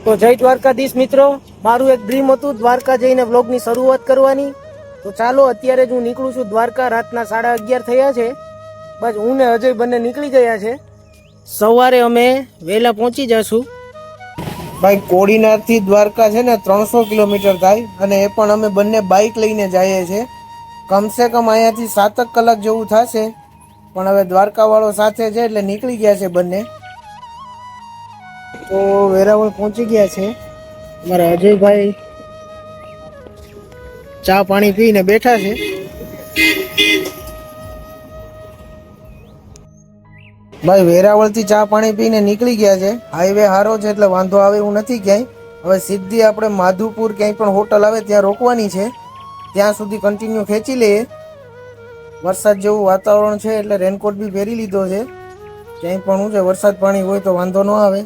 તો જય દ્વારકાધીશ મિત્રો, મારું એક ડ્રીમ હતું દ્વારકા જઈને વ્લોગની શરૂઆત કરવાની. તો ચાલો અત્યારે જ હું નીકળું છું દ્વારકા. રાતના 11:30 થયા છે. બસ હું ને અજય બંને નીકળી ગયા છે. સવારે અમે વહેલા પહોંચી જશું. ભાઈ કોડીનારથી દ્વારકા છે ને 300 કિલોમીટર થાય, અને એ પણ અમે બંને બાઇક લઈને જઈએ છીએ. કમસે કમ અહીંયાથી 7 કલાક જેવું થશે, પણ હવે દ્વારકાવાળો સાથે છે એટલે નીકળી ગયા છે બંને. તો વેરાવળ પહોંચી ગયા છે. અમારા અજયભાઈ ચા પાણી પીને બેઠા છે. ભાઈ વેરાવળથી ચા પાણી પીને નીકળી ગયા છે. હાઈવે સારો છે એટલે વાંધો આવે એવું નથી ક્યાંય. હવે સીધી આપણે માધુપુર ક્યાંય પણ હોટલ આવે ત્યાં રોકવાની છે. ત્યાં સુધી કન્ટિન્યુ ખેંચી લઈએ. વરસાદ જેવું વાતાવરણ છે એટલે રેનકોટ બી પહેરી લીધો છે. ક્યાંય પણ શું છે, વરસાદ પાણી હોય તો વાંધો ન આવે.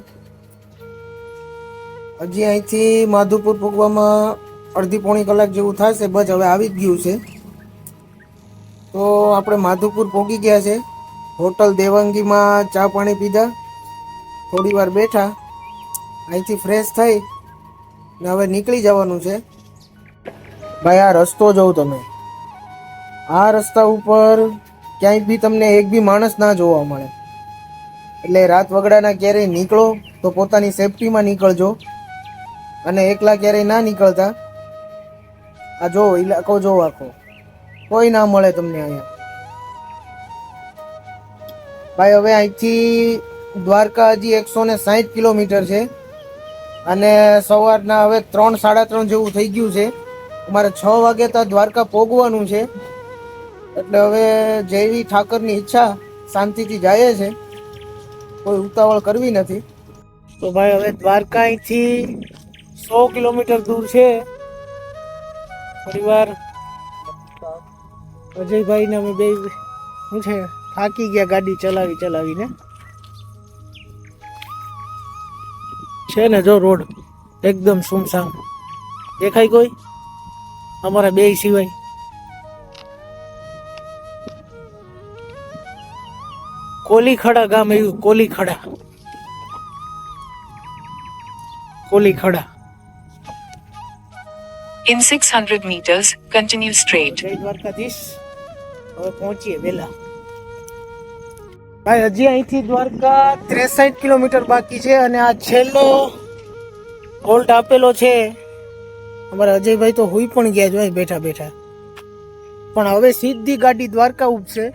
હજી અહીંથી માધુપુર પૂગવામાં અડધી પોણી કલાક જેવું થશે. બસ હવે આવી જ ગયું છે. તો આપણે માધુપુર પહોંચી ગયા છે. હોટલ દેવાંગીમાં ચા પાણી પીધા, થોડી વાર બેઠા, અહીંથી ફ્રેશ થઈ ને હવે નીકળી જવાનું છે. ભાઈ આ રસ્તો જોઉં તમે, આ રસ્તા ઉપર ક્યાંય બી તમને એક બી માણસ ના જોવા મળે. એટલે રાત વગડાના ક્યારેય નીકળો તો પોતાની સેફટીમાં નીકળજો, અને એકલા ક્યારેય ના નીકળતા. આ જો ઇલાકો જો, આખો કોઈ ના મળે તમને અહીંયા. ભાઈ હવે અહીંથી દ્વારકા હજી 160 કિલોમીટર છે, અને સવારના હવે 3-3:30 જેવું થઈ ગયું છે. અમારે 6 વાગે તો દ્વારકા પહોંચવાનું છે. એટલે હવે જેવી ઠાકરની ઈચ્છા શાંતિથી જાય છે, કોઈ ઉતાવળ કરવી નથી. તો ભાઈ હવે દ્વારકા અહીંથી 100 કિલોમીટર દૂર છે. થોડી વાર અજયભાઈ ને અમે બે શું છે થાકી ગયા ગાડી ચલાવીને. છે ને જો રોડ એકદમ સુમસામ, દેખાય કોઈ અમારા બે સિવાય? કોલીખડા ગામ આવ્યું, કોલીખડા. In 600 meters, continue straight. જય દ્વારકાધીશ. હવે પહોંચીએ વેલા. ભાઈ હજી અહીંથી દ્વારકા 63 કિલોમીટર બાકી છે, અને આ છેલ્લો હોલ્ટ આપેલો છે. અમારા અજયભાઈ તો હુઈ પણ ગયા છે બેઠા બેઠા. પણ હવે સીધી ગાડી દ્વારકા ઉપશે.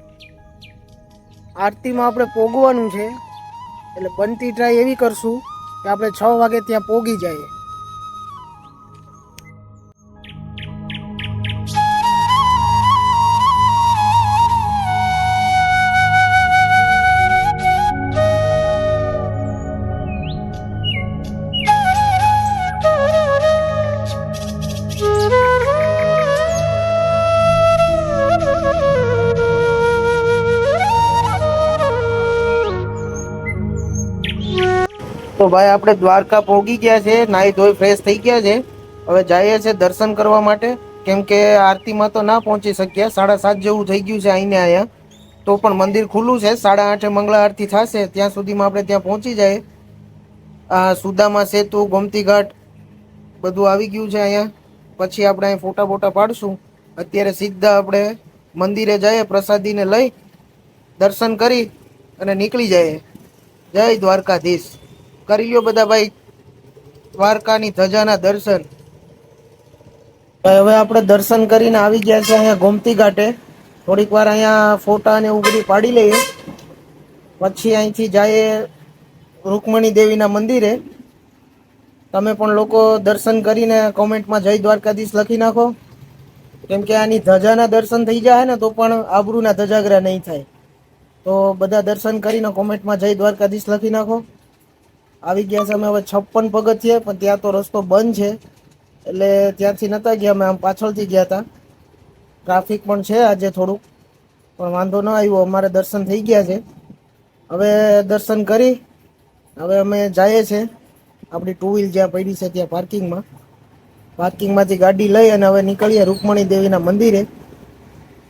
આરતીમાં આપણે પોગવાનું છે, એટલે બનતી ટ્રાય એવી કરશું કે આપણે 6 વાગે ત્યાં પોગી જઈએ. તો ભાઈ આપણે દ્વારકા પહોંચી ગયા છે, નાહી ધોઈ ફ્રેશ થઈ ગયા છે. હવે જઈએ છે દર્શન કરવા માટે, કેમ કે આરતીમાં તો ના પહોંચી શક્યા. 7:30 જેવું થઈ ગયું છે અહીંયા. તો પણ મંદિર ખુલ્લું છે, 8:30 મંગળા આરતી થશે. ત્યાં સુધીમાં આપણે ત્યાં પહોંચી જાય. આ સુદામા સેતુ, ગોમતી ઘાટ બધું આવી ગયું છે અહીંયા. પછી આપણે અહીં ફોટા બોટા પાડશું. અત્યારે સીધા આપણે મંદિરે જઈએ, પ્રસાદીને લઈ દર્શન કરી અને નીકળી જઈએ. જય દ્વારકાધીશ. કરી લ્યો બધા ભાઈ દ્વારકાની ધજાના દર્શન. હવે આપણે દર્શન કરીને આવી ગયા છે અહીંયા ગોમતી ઘાટે. થોડીક વાર અહીંયા ફોટા ને એવું બધું પાડી લઈએ, પછી અહીંથી જઈએ રૂકમણી દેવીના મંદિરે. તમે પણ લોકો દર્શન કરીને કોમેન્ટમાં જય દ્વારકાધીશ લખી નાખો, કેમ કે આની ધજાના દર્શન થઈ જાય ને તો પણ આબરૂના ધજાગરા નહીં થાય. તો બધા દર્શન કરીને કોમેન્ટમાં જય દ્વારકાધીશ લખી નાખો. આવી ગયા છે અમે હવે 56 પગથિયે, પણ ત્યાં તો રસ્તો બંધ છે એટલે ત્યાંથી નતા ગયા. અમે આમ પાછળથી ગયા હતા. ટ્રાફિક પણ છે આજે થોડુંક, પણ વાંધો ન આવ્યો. અમારે દર્શન થઈ ગયા છે. હવે દર્શન કરી હવે અમે જઈએ છીએ આપણી 2 વ્હીલ જ્યાં પડી છે ત્યાં પાર્કિંગમાંથી ગાડી લઈ અને હવે નીકળીએ રૂકમણી દેવીના મંદિરે.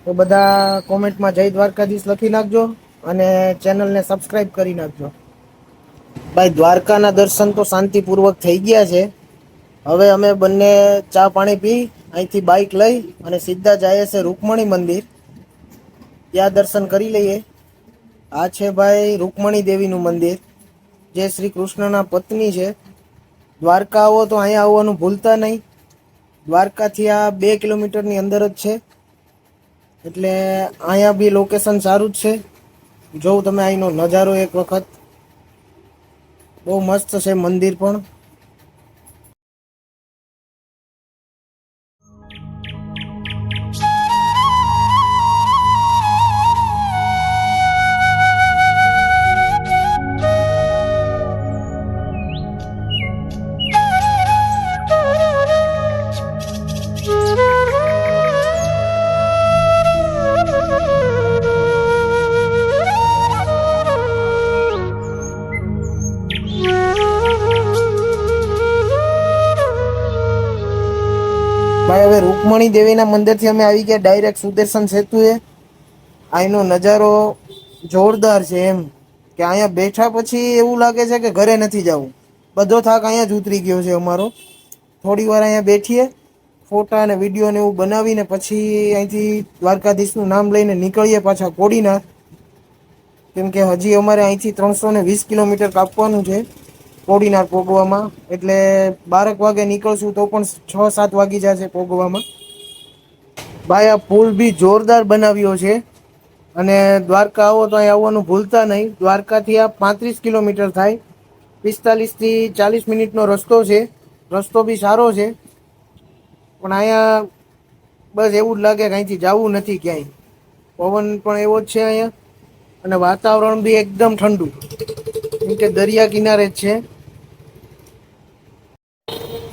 તો બધા કોમેન્ટમાં જય દ્વારકાધીશ લખી નાખજો, અને ચેનલને સબસ્ક્રાઈબ કરી નાખજો. ભાઈ દ્વારકાના દર્શન તો શાંતિપૂર્વક થઈ ગયા છે. હવે અમે બંને ચા પાણી પી અહીંથી બાઇક લઈ અને સીધા જાય છે રૂકમણી મંદિર. ત્યાં દર્શન કરી લઈએ. આ છે ભાઈ રૂકમણી દેવીનું મંદિર, જે શ્રી કૃષ્ણના પત્ની છે. દ્વારકા આવો તો અહીંયા આવવાનું ભૂલતા નહીં. દ્વારકાથી આ 2 કિલોમીટરની અંદર જ છે. એટલે અહીંયા બી લોકેશન સારું જ છે. જોઉં તમે અહીંનો નજારો એક વખત. બહુ મસ્ત છે મંદિર પણ. ભાઈ હવે રૂકમણી દેવીના મંદિરથી અમે આવી ગયા ડાયરેક્ટ સુદર્શન સેતુએ. અહીંનો નજારો જોરદાર છે. એમ કે અહીંયા બેઠા પછી એવું લાગે છે કે ઘરે નથી જવું. બધો થાક અહીંયા જ ઉતરી ગયો છે અમારો. થોડી વાર અહીંયા બેઠીએ, ફોટા અને વિડીયો ને એવું બનાવીને પછી અહીંથી દ્વારકાધીશનું નામ લઈને નીકળીએ પાછા કોડીનાર. કેમ કે હજી અમારે અહીંથી 320 કિલોમીટર કાપવાનું છે કોડીનાર પોગવામાં. એટલે 12 વાગે નીકળશું તો પણ 6-7 વાગી જશે પોગવામાં. ભાઈ આ પુલ બી જોરદાર બનાવ્યો છે. અને દ્વારકા આવો તો અહીં આવવાનું ભૂલતા નહીં. દ્વારકાથી આ 35 કિલોમીટર થાય. 45થી 40 મિનિટનો રસ્તો છે. રસ્તો બી સારો છે. પણ અહીંયા બસ એવું જ લાગે કે અહીંથી જવું નથી ક્યાંય. પવન પણ એવો જ છે અહીંયા. અને વાતાવરણ બી એકદમ ઠંડુ, કેમ કે દરિયા કિનારે જ છે.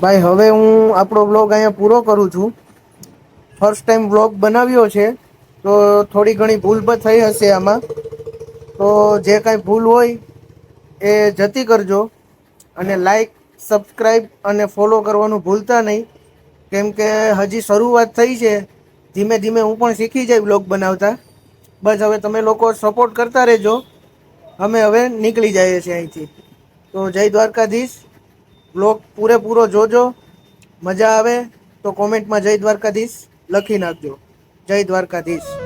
ભાઈ હવે હું આપણો વ્લોગ અહીંયા પૂરો કરું છું. ફર્સ્ટ ટાઈમ વ્લોગ બનાવ્યો છે તો થોડી ઘણી ભૂલ પણ થઈ હશે આમાં. તો જે કાંઈ ભૂલ હોય એ જતી કરજો. અને લાઈક, સબસ્ક્રાઈબ અને ફોલો કરવાનું ભૂલતા નહીં. કેમ કે હજી શરૂઆત થઈ છે. ધીમે ધીમે હું પણ શીખી જાય વ્લોગ બનાવતા. બસ હવે તમે લોકો સપોર્ટ કરતા રહેજો. અમે હવે નીકળી જઈએ છીએ અહીંથી. તો જય દ્વારકાધીશ. વ્લોગ પૂરેપૂરો જોજો. મજા આવે તો કોમેન્ટમાં જય દ્વારકાધીશ લખી નાખજો. જય દ્વારકાધીશ.